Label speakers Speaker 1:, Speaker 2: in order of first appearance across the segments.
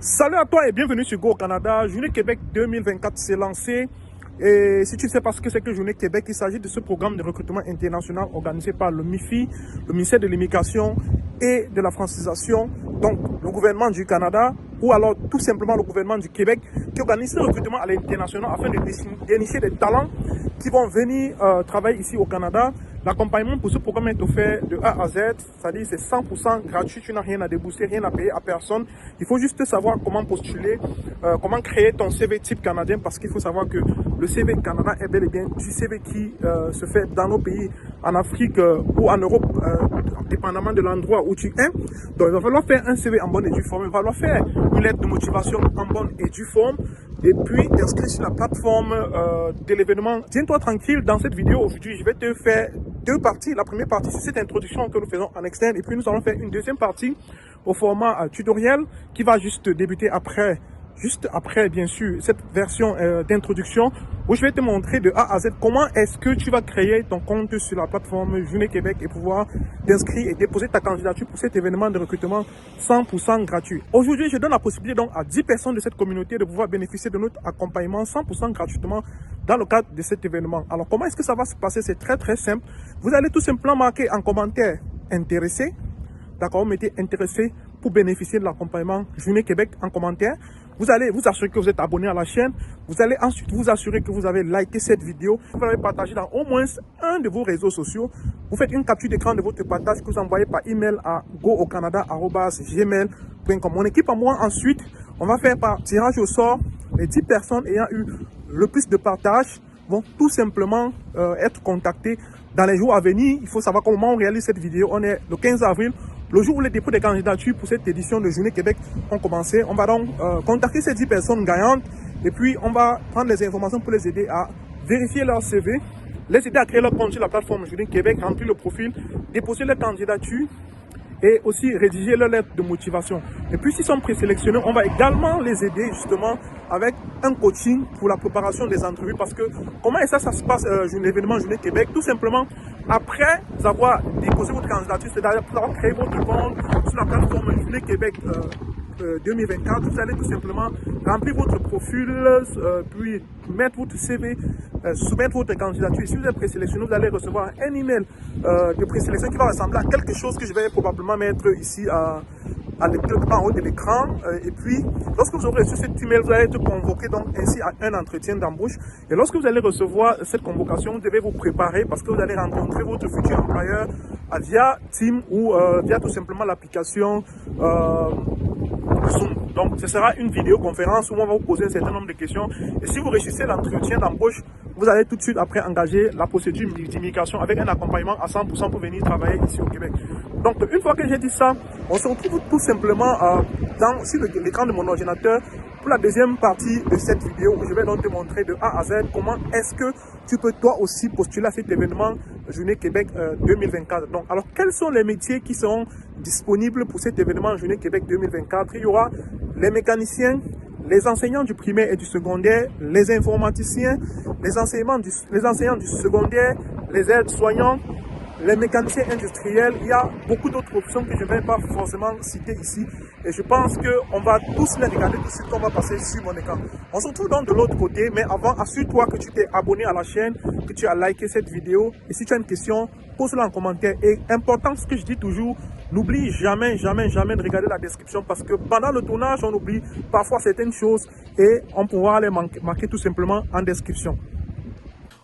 Speaker 1: Salut à toi et bienvenue sur Go au Canada. Journée Québec 2024 s'est lancée. Et si tu ne sais pas ce que c'est que Journée Québec, il s'agit de ce programme de recrutement international organisé par le MIFI, le ministère de l'Immigration et de la francisation, donc le gouvernement du Canada, ou alors tout simplement le gouvernement du Québec, qui organise ce recrutement à l'international afin d'initier des talents qui vont venir travailler ici au Canada. L'accompagnement pour ce programme est offert de A à Z, c'est-à-dire c'est 100% gratuit, tu n'as rien à débourser, rien à payer à personne. Il faut juste savoir comment postuler, comment créer ton CV type canadien, parce qu'il faut savoir que le CV Canada est bel et bien du CV qui se fait dans nos pays, en Afrique ou en Europe, dépendamment de l'endroit où tu es. Donc il va falloir faire un CV en bonne et due forme, il va falloir faire une lettre de motivation en bonne et due forme, et puis t'inscrire sur la plateforme de l'événement. Tiens-toi tranquille, dans cette vidéo aujourd'hui, je vais te faire deux parties. La première partie, c'est cette introduction que nous faisons en externe, et puis nous allons faire une deuxième partie au format tutoriel qui va juste débuter juste après bien sûr cette version d'introduction, où je vais te montrer de A à Z comment est-ce que tu vas créer ton compte sur la plateforme Journée Québec et pouvoir t'inscrire et déposer ta candidature pour cet événement de recrutement 100% gratuit. Aujourd'hui, je donne la possibilité donc à 10 personnes de cette communauté de pouvoir bénéficier de notre accompagnement 100% gratuitement dans le cadre de cet événement. Alors comment est-ce que ça va se passer? C'est très simple. Vous allez tout simplement marquer en commentaire intéressé. D'accord, mettez intéressé pour bénéficier de l'accompagnement Journée Québec en commentaire. Vous allez vous assurer que vous êtes abonné à la chaîne. Vous allez ensuite vous assurer que vous avez liké cette vidéo. Vous l'avez partagé dans au moins un de vos réseaux sociaux. Vous faites une capture d'écran de votre partage que vous envoyez par email à gooaucanada@gmail.com. Mon équipe à moi ensuite, on va faire par tirage au sort. Les 10 personnes ayant eu le plus de partage vont tout simplement être contactées dans les jours à venir. Il faut savoir comment on réalise cette vidéo. On est le 15 avril. Le jour où les dépôts des candidatures pour cette édition de Journée Québec ont commencé, on va donc contacter ces 10 personnes gagnantes et puis on va prendre les informations pour les aider à vérifier leur CV, les aider à créer leur compte sur la plateforme Journée Québec, remplir le profil, déposer leur candidature et aussi rédiger leur lettre de motivation. Et puis s'ils sont présélectionnés, on va également les aider justement avec un coaching pour la préparation des entrevues, parce que comment ça se passe l'événement Journée Québec? Tout simplement, après avoir déposé votre candidature, c'est-à-dire pour avoir créé votre compte sur la plateforme Journée Québec 2024, vous allez tout simplement remplir votre profil, puis mettre votre CV, soumettre votre candidature. Si vous êtes présélectionné, vous allez recevoir un email de présélection qui va ressembler à quelque chose que je vais probablement mettre ici en haut de l'écran. Et puis, lorsque vous aurez reçu cet email, vous allez être convoqué donc ainsi à un entretien d'embauche. Et lorsque vous allez recevoir cette convocation, vous devez vous préparer parce que vous allez rencontrer votre futur employeur via Teams ou via tout simplement l'application Zoom. Donc, ce sera une vidéoconférence où on va vous poser un certain nombre de questions. Et si vous réussissez l'entretien d'embauche, vous allez tout de suite après engager la procédure d'immigration avec un accompagnement à 100% pour venir travailler ici au Québec. Donc, une fois que j'ai dit ça, on se retrouve tout simplement sur l'écran de mon ordinateur pour la deuxième partie de cette vidéo où je vais donc te montrer de A à Z comment est-ce que tu peux toi aussi postuler à cet événement Journée Québec 2024. Donc, alors quels sont les métiers qui seront disponibles pour cet événement Journée Québec 2024? Il y aura les mécaniciens, les enseignants du primaire et du secondaire, les informaticiens, les enseignants du secondaire, les aides-soignants, les mécaniciens industriels. Il y a beaucoup d'autres options que je ne vais pas forcément citer ici. Et je pense qu'on va tous les regarder tout de suite, on va passer sur mon écran. On se retrouve donc de l'autre côté, mais avant, assure-toi que tu t'es abonné à la chaîne, que tu as liké cette vidéo. Et si tu as une question, pose-la en commentaire. Et important, ce que je dis toujours, n'oublie jamais de regarder la description, parce que pendant le tournage, on oublie parfois certaines choses et on pourra les marquer tout simplement en description.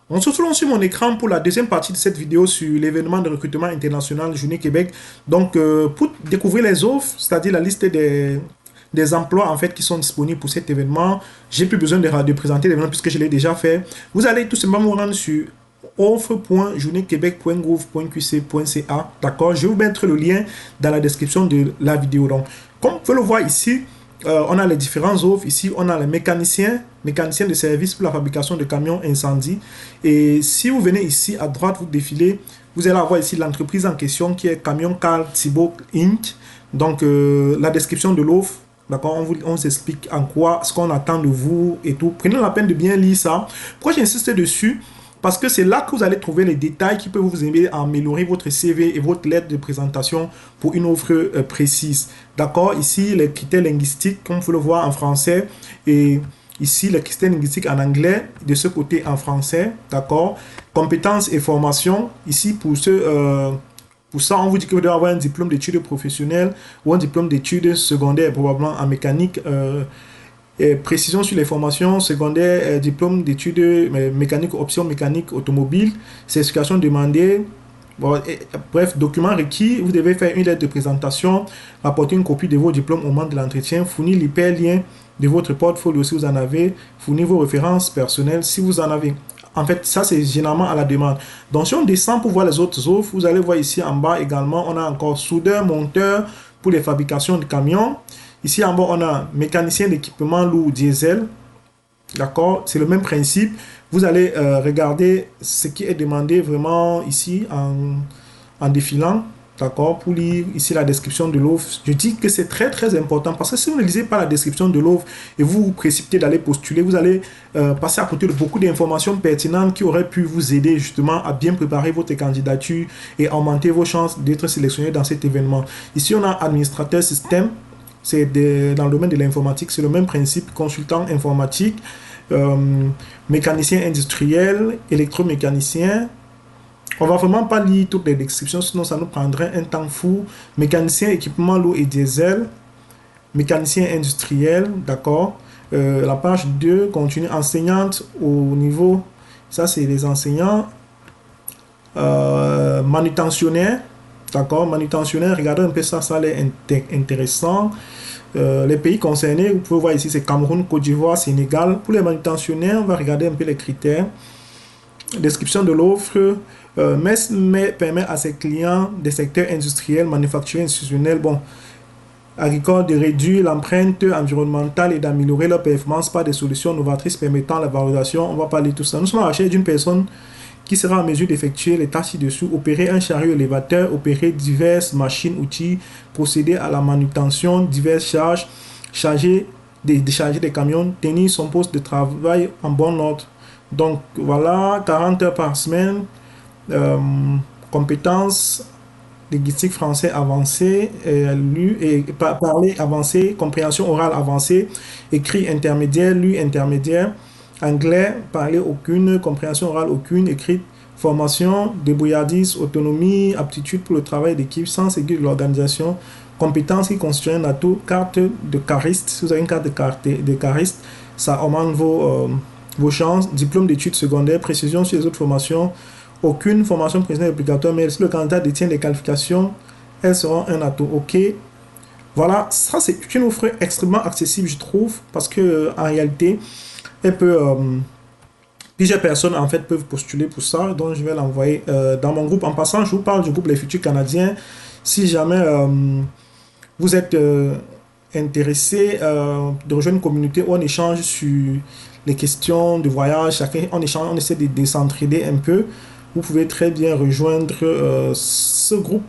Speaker 1: On se retrouve sur mon écran pour la deuxième partie de cette vidéo sur l'événement de recrutement international Journée Québec. Donc, pour découvrir les offres, c'est-à-dire la liste des emplois en fait qui sont disponibles pour cet événement, j'ai plus besoin de présenter l'événement puisque je l'ai déjà fait. Vous allez tout simplement vous rendre sur offre.journeequebec.gouv.qc.ca. D'accord, je vais vous mettre le lien dans la description de la vidéo. Donc, comme vous pouvez le voir ici, on a les différentes offres. Ici, on a les mécaniciens de service pour la fabrication de camions incendie. Et si vous venez ici à droite, vous défilez, vous allez avoir ici l'entreprise en question qui est Camion Carl Thibault Inc. Donc, la description de l'offre. D'accord, on vous explique en quoi, ce qu'on attend de vous et tout. Prenez la peine de bien lire ça. Pourquoi j'insiste dessus? parce que c'est là que vous allez trouver les détails qui peuvent vous aider à améliorer votre CV et votre lettre de présentation pour une offre précise. D'accord? Ici, les critères linguistiques, comme vous le voyez en français, et ici, les critères linguistiques en anglais, de ce côté en français. D'accord? Compétences et formation, ici, pour ceux... pour ça, on vous dit que vous devez avoir un diplôme d'études professionnelles ou un diplôme d'études secondaires, probablement en mécanique. Précision sur les formations secondaires, diplôme d'études mécaniques, option mécanique automobile, certification demandée. Bon, bref, documents requis, vous devez faire une lettre de présentation, apporter une copie de vos diplômes au moment de l'entretien, fournir l'hyperlien de votre portfolio si vous en avez, fournir vos références personnelles si vous en avez. En fait, ça, c'est généralement à la demande. Donc, si on descend pour voir les autres offres, vous allez voir ici en bas également, on a encore soudeur, monteur pour les fabrications de camions. Ici en bas, on a mécanicien d'équipement lourd diesel. D'accord? C'est le même principe. Vous allez regarder ce qui est demandé vraiment ici en défilant. D'accord? Pour lire ici la description de l'offre. Je dis que c'est très très important parce que si vous ne lisez pas la description de l'offre et vous vous précipitez d'aller postuler, vous allez passer à côté de beaucoup d'informations pertinentes qui auraient pu vous aider justement à bien préparer votre candidature et augmenter vos chances d'être sélectionné dans cet événement. Ici, on a administrateur système. C'est dans le domaine de l'informatique, c'est le même principe, consultant informatique, mécanicien industriel, électromécanicien. On va vraiment pas lire toutes les descriptions, sinon ça nous prendrait un temps fou. Mécanicien équipement lourd et diesel, mécanicien industriel, d'accord. La page 2 continue, enseignante au niveau, ça c'est les enseignants, manutentionnaire. D'accord, manutentionnaire, regardez un peu ça, ça a l'air intéressant. Les pays concernés, vous pouvez voir ici, c'est Cameroun, Côte d'Ivoire, Sénégal. Pour les manutentionnaires, on va regarder un peu les critères. Description de l'offre. MES permet à ses clients des secteurs industriels, manufacturiers, institutionnels, agricoles de réduire l'empreinte environnementale et d'améliorer leur performance par des solutions novatrices permettant la valorisation. On va parler de tout ça. Nous sommes à la recherche d'une personne qui sera en mesure d'effectuer les tâches ci-dessous, opérer un chariot élévateur, opérer diverses machines, outils, procéder à la manutention, diverses charges, décharger des camions, tenir son poste de travail en bon ordre. Donc voilà, 40 heures par semaine, compétences, linguistique français avancé, lu et parler avancé, compréhension orale avancée, écrit intermédiaire, lu intermédiaire, anglais, parler aucune, compréhension orale aucune, écrite, formation, débrouillardise, autonomie, aptitude pour le travail d'équipe, sens aigu de l'organisation, compétences qui constituent un atout, carte de cariste. Si vous avez une carte de cariste, ça augmente vos chances, diplôme d'études secondaires, précision sur les autres formations, aucune formation professionnelle obligatoire, mais si le candidat détient des qualifications, elles seront un atout. Ok, voilà, ça c'est une offre extrêmement accessible, je trouve, parce que en réalité, elle peut, plusieurs personnes en fait peuvent postuler pour ça, donc je vais l'envoyer dans mon groupe. En passant, je vous parle du groupe Les Futurs Canadiens. Si jamais vous êtes intéressé de rejoindre une communauté où on échange sur les questions de voyage, chacun on échange, on essaie de s'entraider un peu. Vous pouvez très bien rejoindre ce groupe.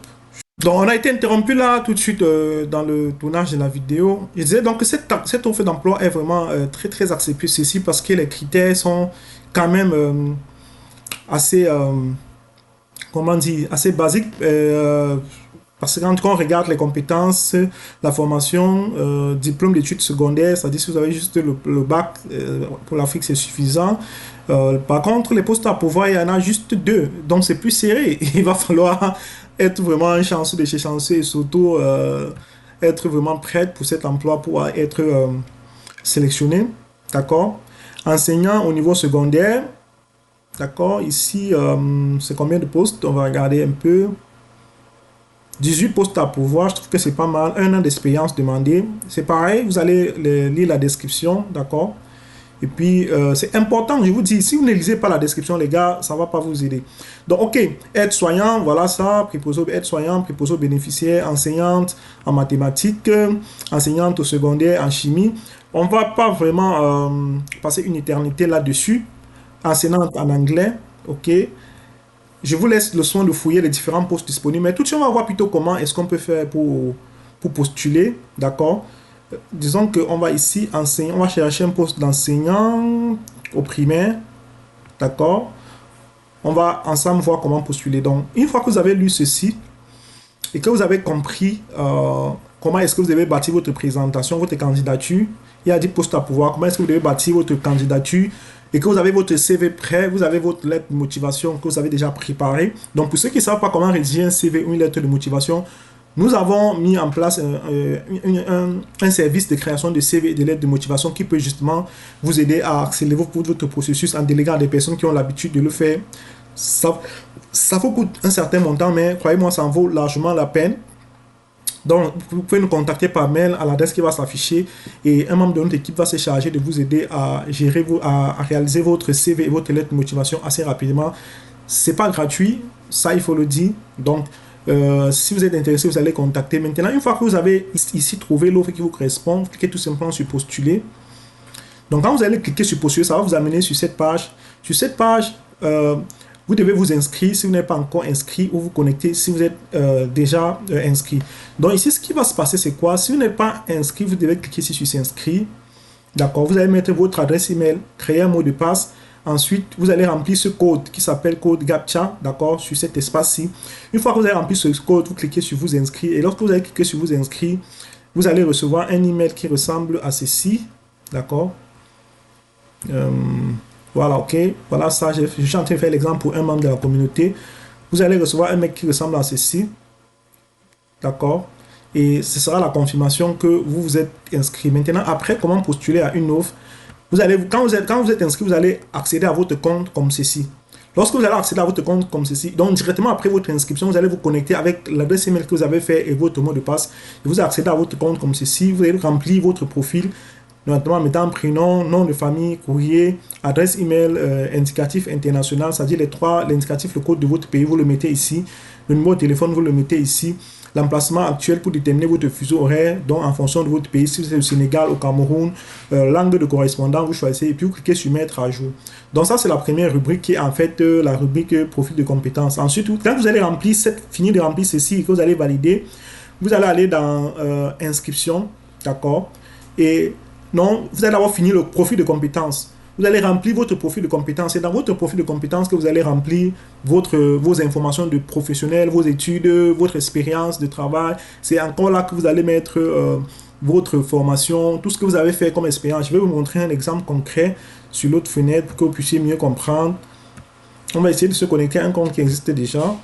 Speaker 1: Donc, on a été interrompu là tout de suite dans le tournage de la vidéo. Je disais donc que cette offre d'emploi est vraiment très très accessible ceci parce que les critères sont quand même assez, comment dire, assez basiques. Parce que quand on regarde les compétences, la formation, diplôme d'études secondaires, c'est-à-dire si vous avez juste le bac, pour l'Afrique c'est suffisant. Par contre, les postes à pourvoir, il y en a juste 2, donc c'est plus serré. Il va falloir être vraiment un chanceux de chez chanceux et surtout être vraiment prête pour cet emploi pour être sélectionné. D'accord? Enseignant au niveau secondaire. D'accord? Ici, c'est combien de postes? On va regarder un peu. 18 postes à pourvoir, je trouve que c'est pas mal. 1 an d'expérience demandée. C'est pareil, vous allez lire la description, d'accord? Et puis, c'est important, je vous dis, si vous ne lisez pas la description, les gars, ça ne va pas vous aider. Donc, ok, aide-soignant, voilà ça, préposé aide-soignant, préposé aux bénéficiaires, enseignante en mathématiques, enseignante au secondaire en chimie. On ne va pas vraiment passer une éternité là-dessus. Enseignante en anglais, ok. Je vous laisse le soin de fouiller les différents postes disponibles. Mais tout de suite, on va voir plutôt comment est-ce qu'on peut faire pour postuler. D'accord? Disons qu'on va ici enseigner. On va chercher un poste d'enseignant au primaire. D'accord? on va ensemble voir comment postuler. Donc, une fois que vous avez lu ceci et que vous avez compris comment est-ce que vous devez bâtir votre présentation, votre candidature, il y a 10 postes à pouvoir, comment est-ce que vous devez bâtir votre candidature et que vous avez votre CV prêt, vous avez votre lettre de motivation que vous avez déjà préparée. Donc, pour ceux qui ne savent pas comment rédiger un CV ou une lettre de motivation, nous avons mis en place un service de création de CV et de lettres de motivation qui peut justement vous aider à accélérer votre processus en déléguant à des personnes qui ont l'habitude de le faire. Ça vous coûte un certain montant, mais croyez-moi, ça en vaut largement la peine. Donc, vous pouvez nous contacter par mail à l'adresse qui va s'afficher et un membre de notre équipe va se charger de vous aider à gérer, à réaliser votre CV et votre lettre de motivation assez rapidement. C'est pas gratuit, ça il faut le dire. Donc, si vous êtes intéressé, vous allez contacter. Maintenant, une fois que vous avez ici trouvé l'offre qui vous correspond, vous cliquez tout simplement sur postuler. Donc, quand vous allez cliquer sur postuler, ça va vous amener sur cette page. Sur cette page, vous devez vous inscrire si vous n'êtes pas encore inscrit ou vous connecter si vous êtes déjà inscrit. Donc, ici, ce qui va se passer, c'est quoi? Si vous n'êtes pas inscrit, vous devez cliquer ici sur s'inscrire. D'accord, vous allez mettre votre adresse email, créer un mot de passe. Ensuite, vous allez remplir ce code qui s'appelle code GAPTCHA, d'accord, sur cet espace-ci. Une fois que vous avez rempli ce code, vous cliquez sur vous inscrire. Et lorsque vous allez cliquer sur vous inscrire, vous allez recevoir un email qui ressemble à ceci, d'accord. Voilà, ok. Voilà ça, je suis en train de faire l'exemple pour un membre de la communauté. Vous allez recevoir un mail qui ressemble à ceci, d'accord. Et ce sera la confirmation que vous vous êtes inscrit. Maintenant, après, comment postuler à une offre? Vous allez, quand vous êtes inscrit, vous allez accéder à votre compte comme ceci. Lorsque vous allez accéder à votre compte comme ceci, donc directement après votre inscription, vous allez vous connecter avec l'adresse email que vous avez fait et votre mot de passe. Et vous accédez à votre compte comme ceci. Vous allez remplir votre profil, notamment en mettant prénom, nom de famille, courrier, adresse email, indicatif international, c'est-à-dire les trois, l'indicatif, le code de votre pays, vous le mettez ici. Le numéro de téléphone, vous le mettez ici. L'emplacement actuel pour déterminer votre fuseau horaire, donc en fonction de votre pays, si vous êtes au Sénégal, au Cameroun, langue de correspondant, vous choisissez et puis vous cliquez sur mettre à jour. Donc ça, c'est la première rubrique qui est en fait la rubrique profil de compétences. Ensuite, quand vous allez remplir finir de remplir ceci et que vous allez valider, vous allez aller dans inscription, d'accord, et non, vous allez avoir fini le profil de compétences. Vous allez remplir votre profil de compétences. C'est dans votre profil de compétences que vous allez remplir vos informations de professionnel, vos études, votre expérience de travail. C'est encore là que vous allez mettre votre formation, tout ce que vous avez fait comme expérience. Je vais vous montrer un exemple concret sur l'autre fenêtre pour que vous puissiez mieux comprendre. On va essayer de se connecter à un compte qui existe déjà.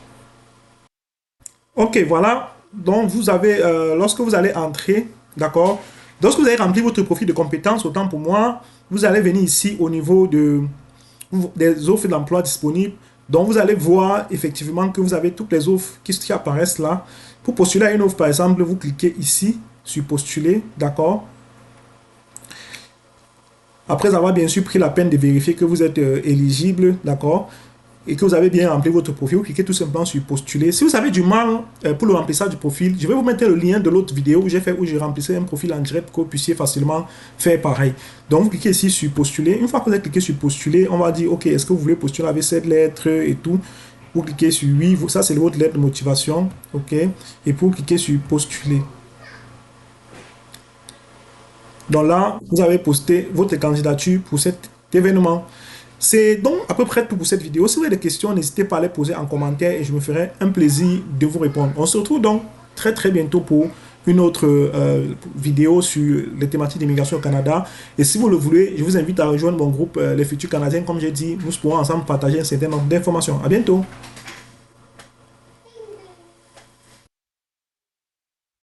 Speaker 1: Ok, voilà. Donc, vous avez, lorsque vous allez entrer, d'accord, lorsque vous avez rempli votre profil de compétences, autant pour moi, vous allez venir ici au niveau des offres d'emploi disponibles. Donc, vous allez voir effectivement que vous avez toutes les offres qui apparaissent là. Pour postuler à une offre, par exemple, vous cliquez ici sur postuler, d'accord. Après avoir bien sûr pris la peine de vérifier que vous êtes éligible, d'accord, et que vous avez bien rempli votre profil, vous cliquez tout simplement sur postuler. Si vous avez du mal pour le remplissage du profil, je vais vous mettre le lien de l'autre vidéo où j'ai rempli un profil en direct pour que vous puissiez facilement faire pareil. Donc vous cliquez ici sur postuler. Une fois que vous avez cliqué sur postuler, on va dire ok, est-ce que vous voulez postuler avec cette lettre et tout. Vous cliquez sur oui, ça c'est votre lettre de motivation, ok, et pour cliquer sur postuler. Donc là, vous avez posté votre candidature pour cet événement. C'est donc à peu près tout pour cette vidéo. Si vous avez des questions, n'hésitez pas à les poser en commentaire et je me ferai un plaisir de vous répondre. On se retrouve donc très bientôt pour une autre vidéo sur les thématiques d'immigration au Canada. Et si vous le voulez, je vous invite à rejoindre mon groupe Les Futurs Canadiens. Comme j'ai dit, nous pourrons ensemble partager un certain nombre d'informations. À bientôt.